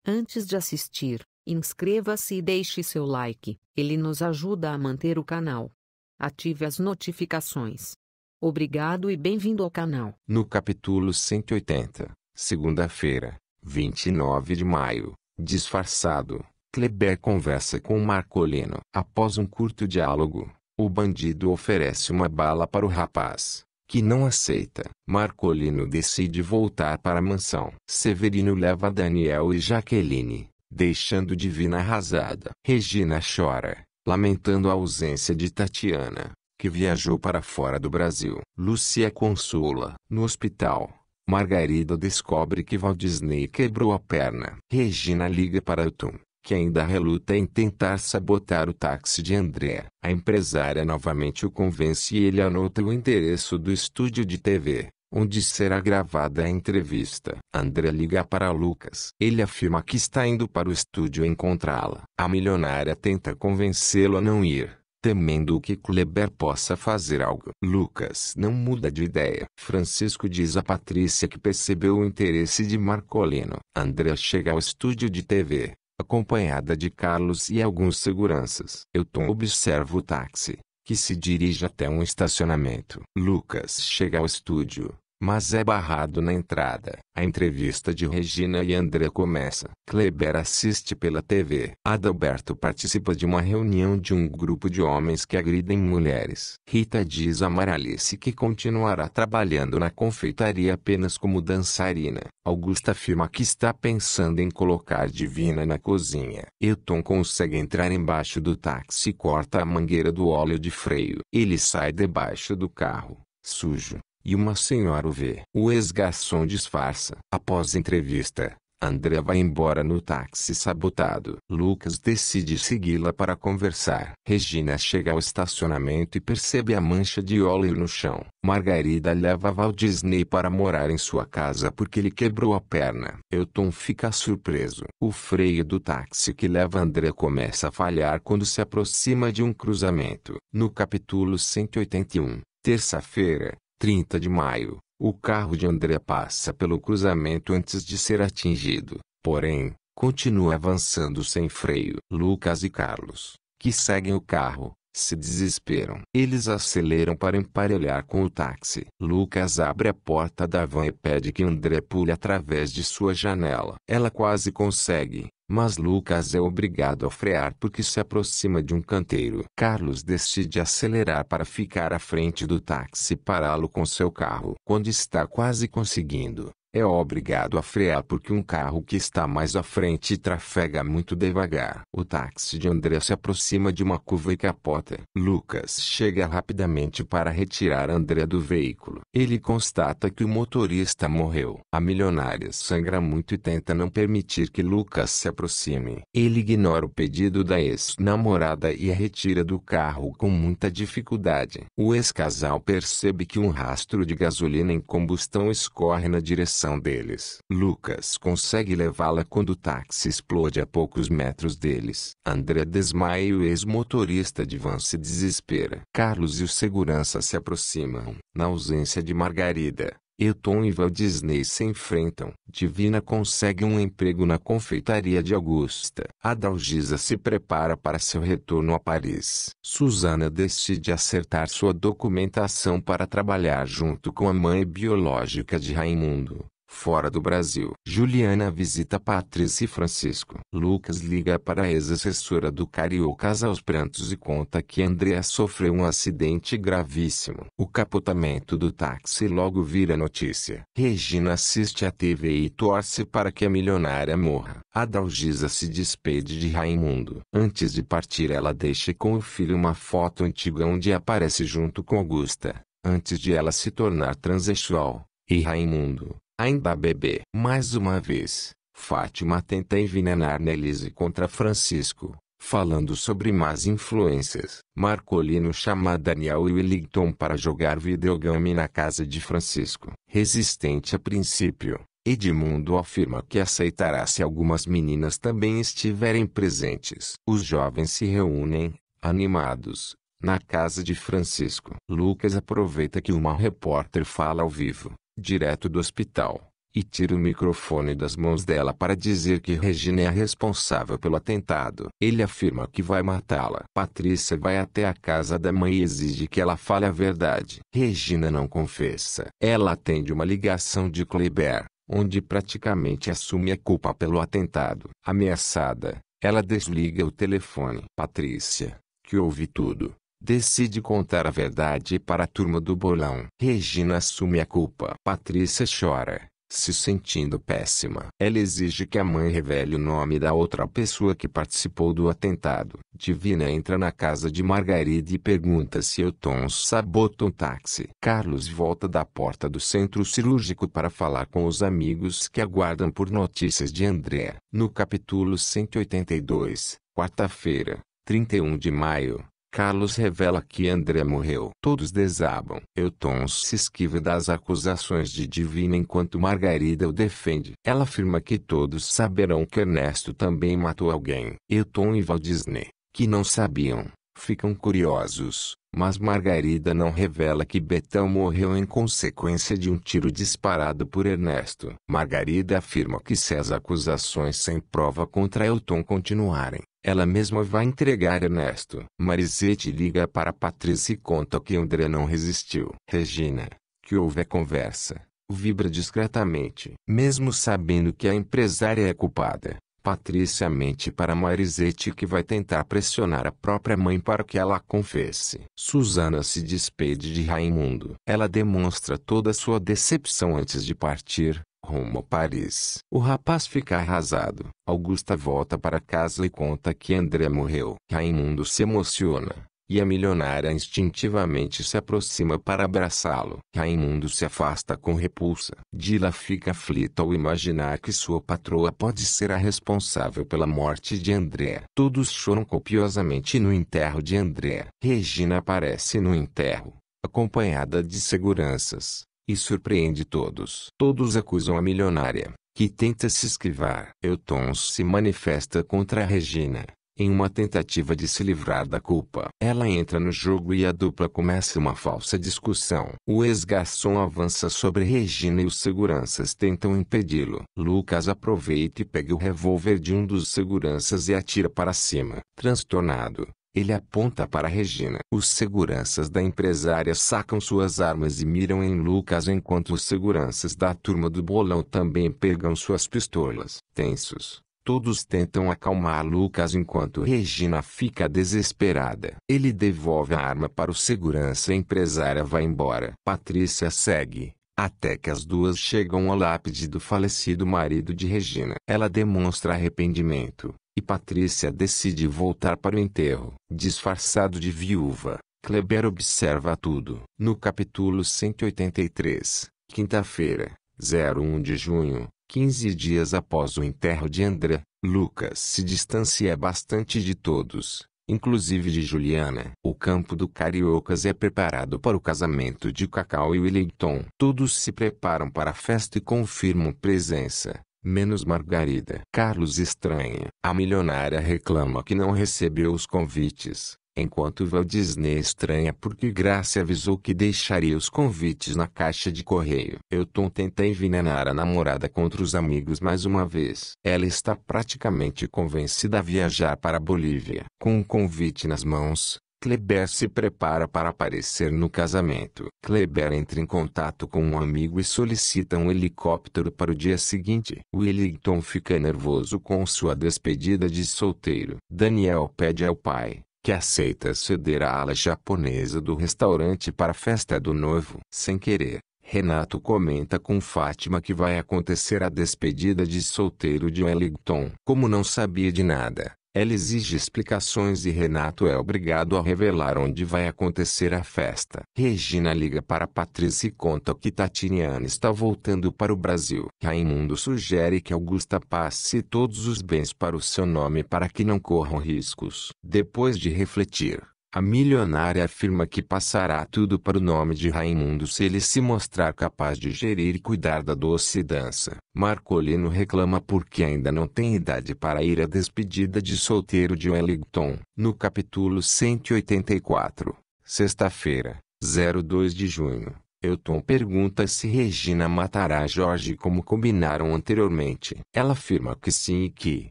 Antes de assistir, inscreva-se e deixe seu like, ele nos ajuda a manter o canal. Ative as notificações. Obrigado e bem-vindo ao canal. No capítulo 180, segunda-feira, 29 de maio, disfarçado, Kleber conversa com Marcolino. Após um curto diálogo, o bandido oferece uma bala para o rapaz, que não aceita. Marcolino decide voltar para a mansão. Severino leva Daniel e Jaqueline, deixando Divina arrasada. Regina chora, lamentando a ausência de Tatiana, que viajou para fora do Brasil. Lúcia consola. No hospital, Margarida descobre que Walt Disney quebrou a perna. Regina liga para Elton, que ainda reluta em tentar sabotar o táxi de André. A empresária novamente o convence e ele anota o endereço do estúdio de TV, onde será gravada a entrevista. André liga para Lucas. Ele afirma que está indo para o estúdio encontrá-la. A milionária tenta convencê-lo a não ir, temendo que Kleber possa fazer algo. Lucas não muda de ideia. Francisco diz a Patrícia que percebeu o interesse de Marcolino. André chega ao estúdio de TV, acompanhada de Carlos e alguns seguranças. Elton observa o táxi, que se dirige até um estacionamento. Lucas chega ao estúdio, mas é barrado na entrada. A entrevista de Regina e André começa. Kleber assiste pela TV. Adalberto participa de uma reunião de um grupo de homens que agridem mulheres. Rita diz a Maralice que continuará trabalhando na confeitaria apenas como dançarina. Augusta afirma que está pensando em colocar Divina na cozinha. Elton consegue entrar embaixo do táxi e corta a mangueira do óleo de freio. Ele sai debaixo do carro, sujo, e uma senhora o vê. O ex-garçom disfarça. Após a entrevista, André vai embora no táxi sabotado. Lucas decide segui-la para conversar. Regina chega ao estacionamento e percebe a mancha de óleo no chão. Margarida leva Walt Disney para morar em sua casa porque ele quebrou a perna. Elton fica surpreso. O freio do táxi que leva André começa a falhar quando se aproxima de um cruzamento. No capítulo 181, terça-feira, 30 de maio, o carro de André passa pelo cruzamento antes de ser atingido, porém, continua avançando sem freio. Lucas e Carlos, que seguem o carro, se desesperam. Eles aceleram para emparelhar com o táxi. Lucas abre a porta da van e pede que André pule através de sua janela. Ela quase consegue, mas Lucas é obrigado a frear porque se aproxima de um canteiro. Carlos decide acelerar para ficar à frente do táxi e pará-lo com seu carro. Quando está quase conseguindo, é obrigado a frear porque um carro que está mais à frente trafega muito devagar. O táxi de André se aproxima de uma curva e capota. Lucas chega rapidamente para retirar André do veículo. Ele constata que o motorista morreu. A milionária sangra muito e tenta não permitir que Lucas se aproxime. Ele ignora o pedido da ex-namorada e a retira do carro com muita dificuldade. O ex-casal percebe que um rastro de gasolina em combustão escorre na direção deles. Lucas consegue levá-la quando o táxi explode a poucos metros deles. André desmaia e o ex-motorista de van se desespera. Carlos e o segurança se aproximam. Na ausência de Margarida, Elton e Walt Disney se enfrentam. Divina consegue um emprego na confeitaria de Augusta. Adalgisa se prepara para seu retorno a Paris. Susana decide acertar sua documentação para trabalhar junto com a mãe biológica de Raimundo, fora do Brasil. Juliana visita Patrícia e Francisco. Lucas liga para a ex-assessora do Cariocas aos prantos e conta que André sofreu um acidente gravíssimo. O capotamento do táxi logo vira notícia. Regina assiste à TV e torce para que a milionária morra. Adalgisa se despede de Raimundo. Antes de partir, ela deixa com o filho uma foto antiga onde aparece junto com Augusta, antes de ela se tornar transexual, e Raimundo, ainda bebê. Mais uma vez, Fátima tenta envenenar Nelise contra Francisco, falando sobre más influências. Marcolino chama Daniel e Wellington para jogar videogame na casa de Francisco. Resistente a princípio, Edmundo afirma que aceitará se algumas meninas também estiverem presentes. Os jovens se reúnem, animados, na casa de Francisco. Lucas aproveita que uma repórter fala ao vivo, direto do hospital, e tira o microfone das mãos dela para dizer que Regina é a responsável pelo atentado. Ele afirma que vai matá-la. Patrícia vai até a casa da mãe e exige que ela fale a verdade. Regina não confessa. Ela atende uma ligação de Kleber, onde praticamente assume a culpa pelo atentado. Ameaçada, ela desliga o telefone. Patrícia, que ouve tudo, decide contar a verdade para a turma do bolão. Regina assume a culpa. Patrícia chora, se sentindo péssima. Ela exige que a mãe revele o nome da outra pessoa que participou do atentado. Divina entra na casa de Margarida e pergunta se Elton sabota um táxi. Carlos volta da porta do centro cirúrgico para falar com os amigos que aguardam por notícias de André. No capítulo 182, quarta-feira, 31 de maio, Carlos revela que André morreu. Todos desabam. Elton se esquiva das acusações de Divina enquanto Margarida o defende. Ela afirma que todos saberão que Ernesto também matou alguém. Elton e Valdisney, que não sabiam, ficam curiosos, mas Margarida não revela que Betão morreu em consequência de um tiro disparado por Ernesto. Margarida afirma que se as acusações sem prova contra Elton continuarem, ela mesma vai entregar Ernesto. Marisete liga para Patrícia e conta que André não resistiu. Regina, que ouve a conversa, vibra discretamente. Mesmo sabendo que a empresária é culpada, Patrícia mente para Marisete que vai tentar pressionar a própria mãe para que ela confesse. Susana se despede de Raimundo. Ela demonstra toda sua decepção antes de partir rumo a Paris. O rapaz fica arrasado. Augusta volta para casa e conta que André morreu. Raimundo se emociona, e a milionária instintivamente se aproxima para abraçá-lo. Raimundo se afasta com repulsa. Dila fica aflita ao imaginar que sua patroa pode ser a responsável pela morte de André. Todos choram copiosamente no enterro de André. Regina aparece no enterro, acompanhada de seguranças, e surpreende todos. Todos acusam a milionária, que tenta se esquivar. Elton se manifesta contra a Regina, em uma tentativa de se livrar da culpa. Ela entra no jogo e a dupla começa uma falsa discussão. O ex-garçom avança sobre Regina e os seguranças tentam impedi-lo. Lucas aproveita e pega o revólver de um dos seguranças e atira para cima. Transtornado, ele aponta para Regina. Os seguranças da empresária sacam suas armas e miram em Lucas enquanto os seguranças da turma do bolão também pegam suas pistolas. Tensos, todos tentam acalmar Lucas enquanto Regina fica desesperada. Ele devolve a arma para o segurança e a empresária vai embora. Patrícia segue, até que as duas chegam ao lápide do falecido marido de Regina. Ela demonstra arrependimento, e Patrícia decide voltar para o enterro. Disfarçado de viúva, Kleber observa tudo. No capítulo 183, quinta-feira, 01 de junho, 15 dias após o enterro de André, Lucas se distancia bastante de todos, inclusive de Juliana. O campo do Cariocas é preparado para o casamento de Cacau e Wellington. Todos se preparam para a festa e confirmam presença, menos Margarida. Carlos estranha. A milionária reclama que não recebeu os convites, enquanto Valdisney estranha porque Graça avisou que deixaria os convites na caixa de correio. Elton tenta envenenar a namorada contra os amigos mais uma vez. Ela está praticamente convencida a viajar para a Bolívia. Com o convite nas mãos, Kleber se prepara para aparecer no casamento. Kleber entra em contato com um amigo e solicita um helicóptero para o dia seguinte. Wellington fica nervoso com sua despedida de solteiro. Daniel pede ao pai, que aceita ceder a ala japonesa do restaurante para a festa do noivo. Sem querer, Renato comenta com Fátima que vai acontecer a despedida de solteiro de Wellington. Como não sabia de nada, ela exige explicações e Renato é obrigado a revelar onde vai acontecer a festa. Regina liga para Patrícia e conta que Tatiana está voltando para o Brasil. Raimundo sugere que Augusta passe todos os bens para o seu nome para que não corram riscos. Depois de refletir, a milionária afirma que passará tudo para o nome de Raimundo se ele se mostrar capaz de gerir e cuidar da doce dança. Marcolino reclama porque ainda não tem idade para ir à despedida de solteiro de Wellington. No capítulo 184, sexta-feira, 02 de junho, Elton pergunta se Regina matará Jorge como combinaram anteriormente. Ela afirma que sim e que,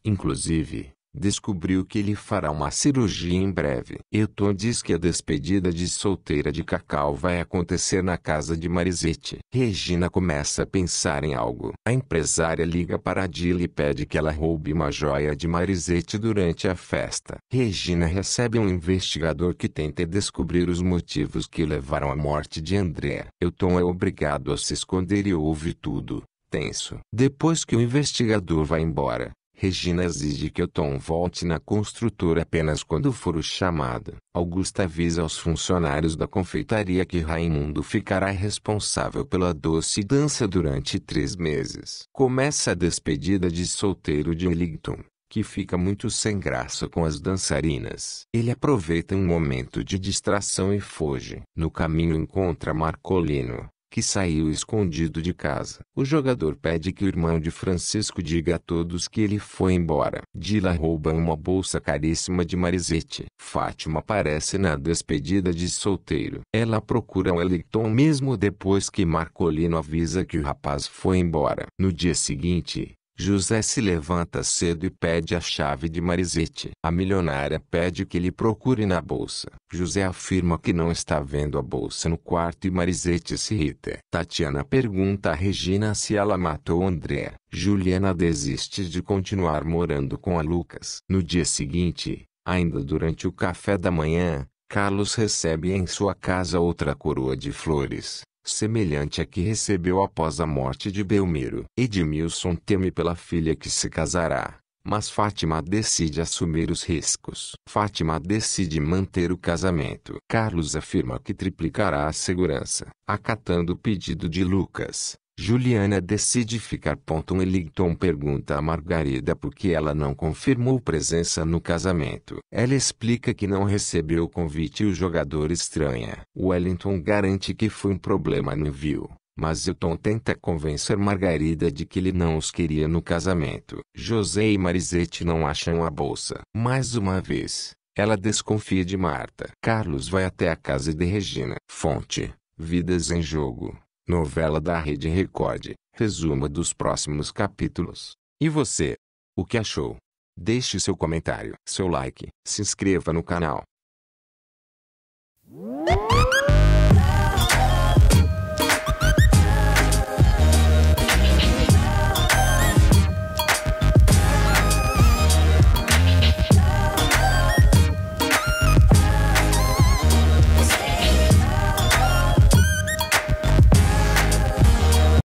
inclusive, descobriu que ele fará uma cirurgia em breve. Elton diz que a despedida de solteira de Cacau vai acontecer na casa de Marisete. Regina começa a pensar em algo. A empresária liga para Adila e pede que ela roube uma joia de Marisete durante a festa. Regina recebe um investigador que tenta descobrir os motivos que levaram à morte de André. Elton é obrigado a se esconder e ouve tudo, tenso. Depois que o investigador vai embora, Regina exige que Elton volte na construtora apenas quando for o chamado. Augusta avisa aos funcionários da confeitaria que Raimundo ficará responsável pela doce dança durante 3 meses. Começa a despedida de solteiro de Wellington, que fica muito sem graça com as dançarinas. Ele aproveita um momento de distração e foge. No caminho encontra Marcolino, que saiu escondido de casa. O jogador pede que o irmão de Francisco diga a todos que ele foi embora. Dila rouba uma bolsa caríssima de Marisete. Fátima aparece na despedida de solteiro. Ela procura Wellington mesmo depois que Marcolino avisa que o rapaz foi embora. No dia seguinte, José se levanta cedo e pede a chave de Marisete. A milionária pede que ele procure na bolsa. José afirma que não está vendo a bolsa no quarto e Marisete se irrita. Tatiana pergunta a Regina se ela matou André. Juliana desiste de continuar morando com a Lucas. No dia seguinte, ainda durante o café da manhã, Carlos recebe em sua casa outra coroa de flores, semelhante à que recebeu após a morte de Belmiro. Edmilson teme pela filha que se casará, mas Fátima decide assumir os riscos. Fátima decide manter o casamento. Carlos afirma que triplicará a segurança. Acatando o pedido de Lucas, Juliana decide ficar. Wellington pergunta a Margarida por que ela não confirmou presença no casamento. Ela explica que não recebeu o convite e o jogador estranha. Wellington garante que foi um problema no envio, mas Elton tenta convencer Margarida de que ele não os queria no casamento. José e Marisete não acham a bolsa. Mais uma vez, ela desconfia de Marta. Carlos vai até a casa de Regina. Fonte: Vidas em Jogo. Novela da Rede Record. Resumo dos próximos capítulos. E você? O que achou? Deixe seu comentário, seu like, se inscreva no canal.